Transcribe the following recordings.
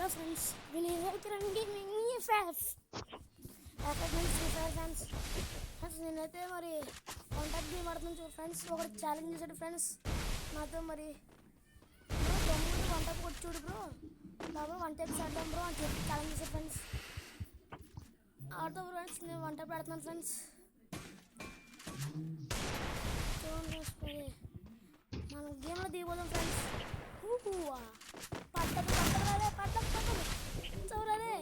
Hello friends వినియోగరండి friends free fire friends friends నేనైతే మరి కాంటాక్ట్ గేమ్ ఆడుతున్నాను చూడు ఫ్రెండ్స్. ఒకటి ఛాలెంజ్ చేశాడు ఫ్రెండ్స్ నాతో. మరి బ్రో దమ్ముంటే వన్ టైప్ కొట్టి చూడు బ్రో, బాబా వన్ టైప్ ఆడదాం బ్రో అని చెప్పి ఛాలెంజ్ చేశాడు ఫ్రెండ్స్. ఆడతాం ఫ్రెండ్స్, నేను వన్ టైప్ ఆడుతున్నాను ఫ్రెండ్స్. చూడండి ఫ్రెండ్స్, మరి మనం గేమ్లో దిగిపోదాం ఫ్రెండ్స్. పట్టదు పట్టదు పట్టదు పట్టదు చూడలే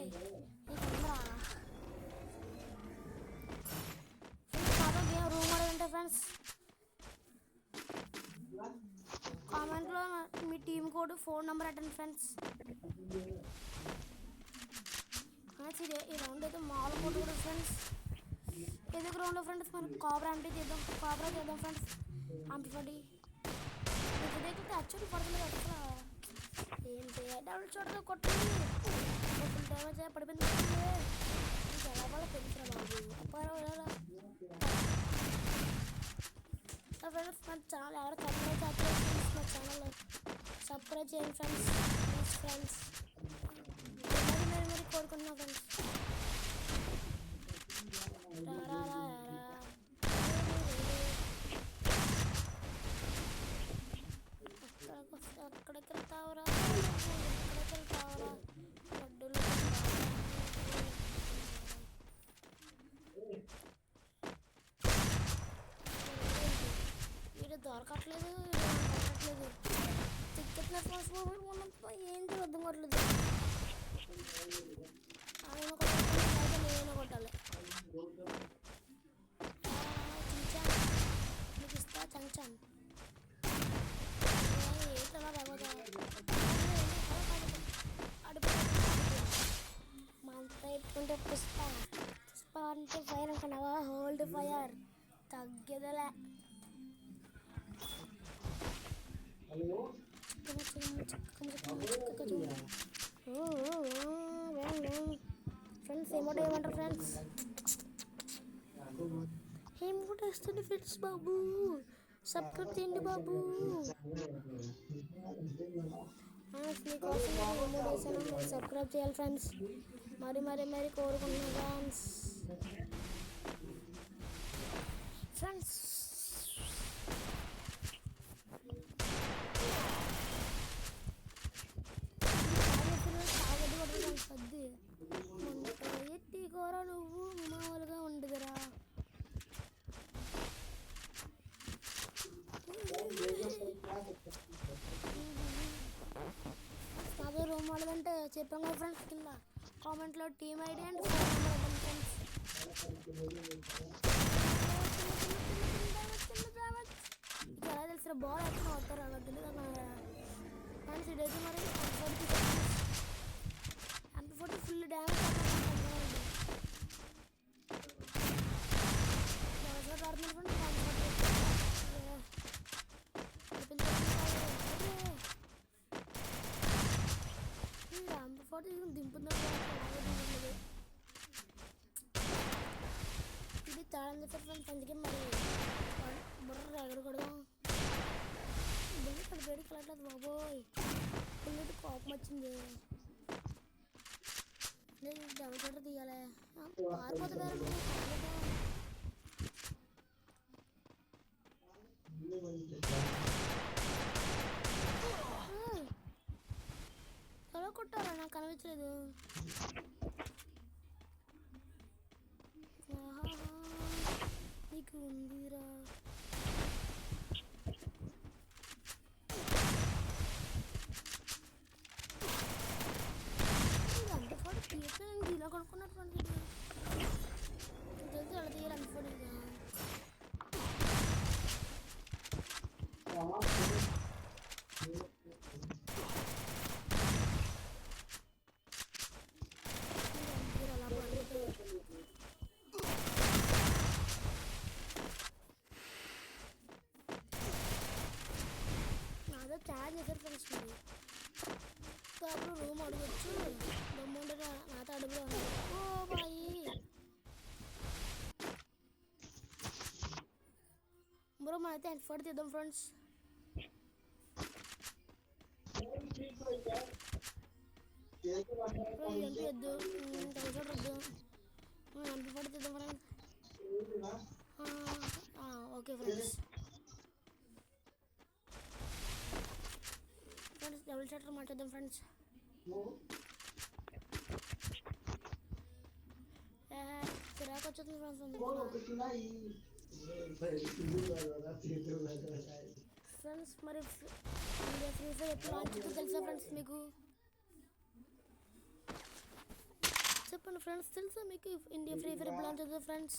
నాతో గేమ్ రూమ్ ఆడాలంటే ఫ్రెండ్స్ కామెంట్లో మీ టీమ్ కోడ్ ఫోన్ నెంబర్ అట్టండి ఫ్రెండ్స్. ఈ రౌండ్ అయితే మామూలు కోడ్ కూడా ఫ్రెండ్స్. ఏదో ఒక రౌండ్లో ఫ్రెండ్స్ మనం కాబ్రా చేద్దాం ఫ్రెండ్స్. అంపిఫడి యాక్చువల్లీ పడుతుంది కదా ఏంటి డబుల్ షాట్గా కొట్టింది, ఫుల్ డ్యామేజ్ పడిపోయింది. ఎలా వాళ్ళ తెలుసురా బాబు ఫ్రెండ్స్. మన ఛానల్ ఎవరు మా ఛానల్లో సబ్స్క్రైబ్ చేయండి ఫ్రెండ్స్. ప్లీజ్ ఫ్రెండ్స్, మరి కోరుకుంటున్నాం ఫ్రెండ్స్. అక్కడికి వెళ్తావరా లడ్డూలు వీడు దొరకట్లేదు టికెట్ ఉన్నంత ఏంటి అర్థం కావట్లేదు. నేను కొట్టాలి చించాను నీకు ఇస్తా చంచాను మనతో ఎత్తుకుంటే పుష్ప అంటే ఫైర్ అనుకున్నావా? హోల్డ్ ఫైర్ తగ్గేదలే. ఫ్రెండ్స్ ఏమోటో ఏమంటారు ఫ్రెండ్స్, ఏమోటో వస్తుంది ఫ్రెండ్స్. బాబు సబ్స్క్రైబ్ చేయండి బాబు. మీకోసం సబ్స్క్రైబ్ చేయాలి ఫ్రెండ్స్. మరి కోరుకుంటున్నాను ఫ్రెండ్స్. సద్ది ఎట్టి కూర నువ్వు మామూలుగా ఉండదురా. అదే రూమ్ వాళ్ళదంటే చెప్పాం కదా ఫ్రెండ్స్, కింద కామెంట్లో team ID and phone number friends. ఎలా తెలుసు బాల్ ఎక్కడ అవుతారు అలా తెలియదు ఫ్రెండ్స్. ఇదైతే మరి అంత ఫుల్ డ్యామేజ్ దింపుతుంది. ఇది ఛాలెంజ్ ఫ్రెండ్స్, అందుకే మరి బుర్ర ఎగరకూడదు. బుల్లెట్ అది వేడికి వెళ్ళట్లేదు బాబోయ్, బుల్లెట్ కోపం వచ్చింది. నేను డబుల్ షాటర్ తీయాలి పారిపోతుందా ఎలా కొట్టారా? నాకు కనిపించలేదు. నీకు ఉందిరా అంతపాటు తీస్తే నేను దీనిలో కొనుక్కున్నటువంటి తెలిసి అలా తీయాలి. అంతపాటు నాతో ఛార్జ్ చేశారు ఫ్రెండ్స్. మరి అప్పుడు రూమ్ అడగచ్చు దమ్ముంటే నాతో అడుగులో ఓ బాయి బ్రో. మనైతే ఎఫర్ట్ తీద్దాం ఫ్రెండ్స్. ఎంపీ వద్దు, తెలిసాడు వద్దు, ఎంపీ పడుతుంది friends. Okay friends. Friends double shutter మార్చేద్దాం ఫ్రెండ్స్. చిరాకు వచ్చేస్తుంది ఫ్రెండ్స్. మరి ఇండియా ఫ్రీ ఫైర్ ఎప్పుడు లాంచ్ అవుతుందో తెలుసా ఫ్రెండ్స్ మీకు? చెప్పండి ఫ్రెండ్స్, తెలుసా మీకు ఇండియా ఫ్రీ ఫైర్ ఎప్పుడు లాంచ్ అవుతుందో ఫ్రెండ్స్?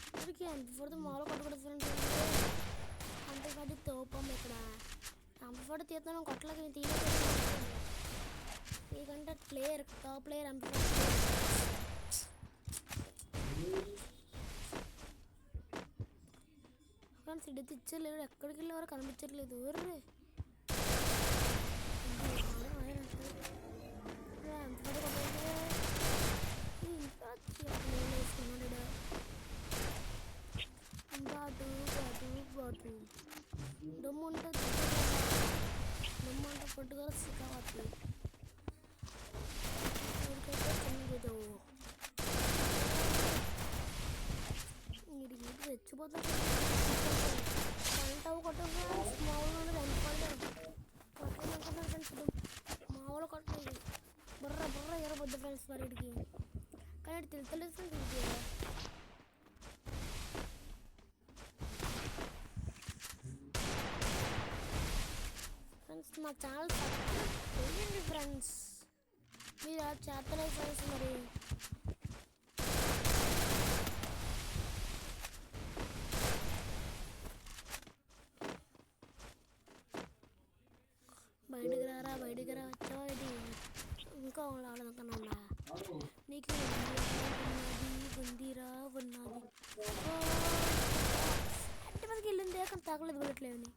ఇక్కడికి అంత మాలో కొట్టకూడదు ఫ్రెండ్స్. అంతేకాదు తోపం ఇక్కడ అంపఫోటో తీస్తాను, కొట్టలేక నేను తీయలేదు. మీకంటే ప్లేయర్, టాప్ ప్లేయర్ అంపఫోటో ఫ్రెండ్స్. ఇటు ఇచ్చలేదు, ఎక్కడికి వెళ్ళేవారు కనిపించట్లేదు. ఊర్రే దమ్ము ఉంటుంది, దమ్ము అంటే పట్టుదల కావాలి. వీడికి రెచ్చిపోతాడు. పంట కొట్ట ఫ్రెండ్స్, మామూలు కొట్టలేదు ఫ్రెండ్స్. మామూలు కొట్టలేదు, బుర్ర బుర్ర ఎరబొద్దు ఫ్రెండ్స్. మరి వీడికి కానీ తెలుస్తలేదు ఫ్రెండ్స్. వీడికి ఫ్రెండ్స్ మా ఛానల్ సబ్స్క్రైబ్ చేయండి ఫ్రెండ్స్. మీరు అలా చేస్తలేదు ఫ్రెండ్స్. మరి బయటికి రారా, బయటికి రా, వచ్చావా? ఇది ఇంకా ఆడదనుకున్నా నీకు ఉన్నది ఉందిరా ఉన్నది అంటే మనకి వెళ్ళింది కానీ తగలేదు, వెళ్ళట్లేదని.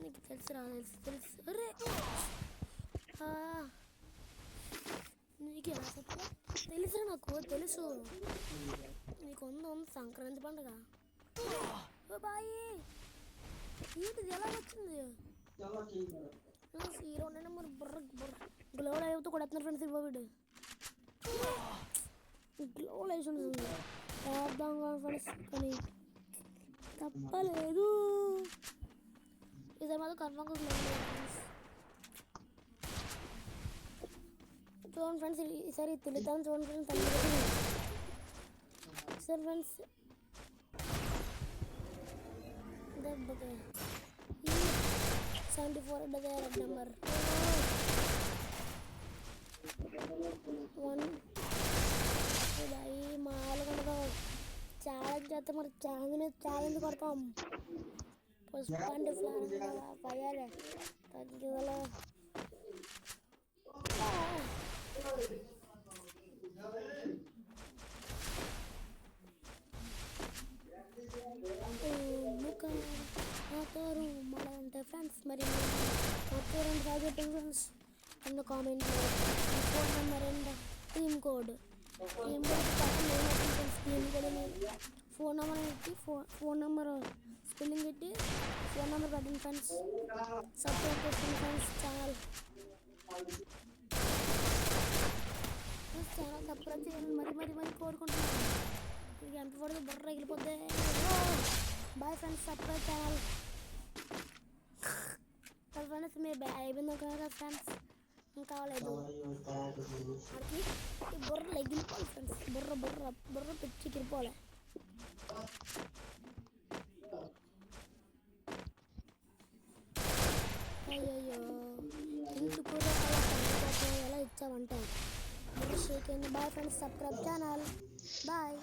నీకు తెలుసురా, తెలుసు. అరే నీకు ఎలా చెప్పా? తెలుసురా, నాకు తెలుసు. నీకు ఉంది సంక్రాంతి పండుగ. బాయ్ ఏంటిది ఎలా వచ్చింది? హీరో మరి బుర్ర బుర్ర గ్లోవల్ అయిపోతూ కూడా ఎత్తున్నారు ఫ్రెండ్స్. వీడు గ్లోవల్ వేసి ఉంటుంది వేద్దాం ఫ్రెండ్స్, కానీ తప్పలేదు. ఈసారి మాత్రం కన్ఫర్మ్గా ఫ్రెండ్స్. చూడండి ఫ్రెండ్స్, ఈసారి తెలుద్దాం చూడండి ఫ్రెండ్స్. సరే ఫ్రెండ్స్, దెబ్బకి 74 ఉంటుంది రెడ్ నెంబర్ 1. ఇది మామూలుగా ఛాలెంజ్ చేస్తే మరి ఛాలెంజ్ మీద ఛాలెంజ్ కొడతాం. పుష్పండి ఫైర్ తగ్గిలో అంటే ఫ్రెండ్స్. మరి రెండు టార్గెట్ ఫ్రెండ్స్ కింద కామెంట్లో phone number and team code phone number పెట్టి ఫోన్ నెంబర్ స్పెల్లింగ్ పెట్టి ఫోన్ నెంబర్ పెట్టండి ఫ్రెండ్స్. సబ్స్క్రైబ్ చేసుకోండి ఫ్రెండ్స్. ఛానల్ సబ్స్క్రైబ్ చేయాలని మరి కోరుకుంటున్నాను. ఇది ఎంత పడితే బుర్ర ఎగిలిపోద్ది. Bye friends, subscribe channel friends. మీరు అయిపోయింది కదా ఫ్రెండ్స్, ఇంకా కావలేదు. అడిగి బుర్ర ఎగిలిపోవాలి ఫ్రెండ్స్. బుర్ర బుర్ర బుర్ర పిచ్చి కిరిపోలే. అయ్యయ్యో ఎందుకు ఎలా ఇచ్చావంటే బుర్ర షేక్ అయింది. Bye friends, subscribe channel. Bye.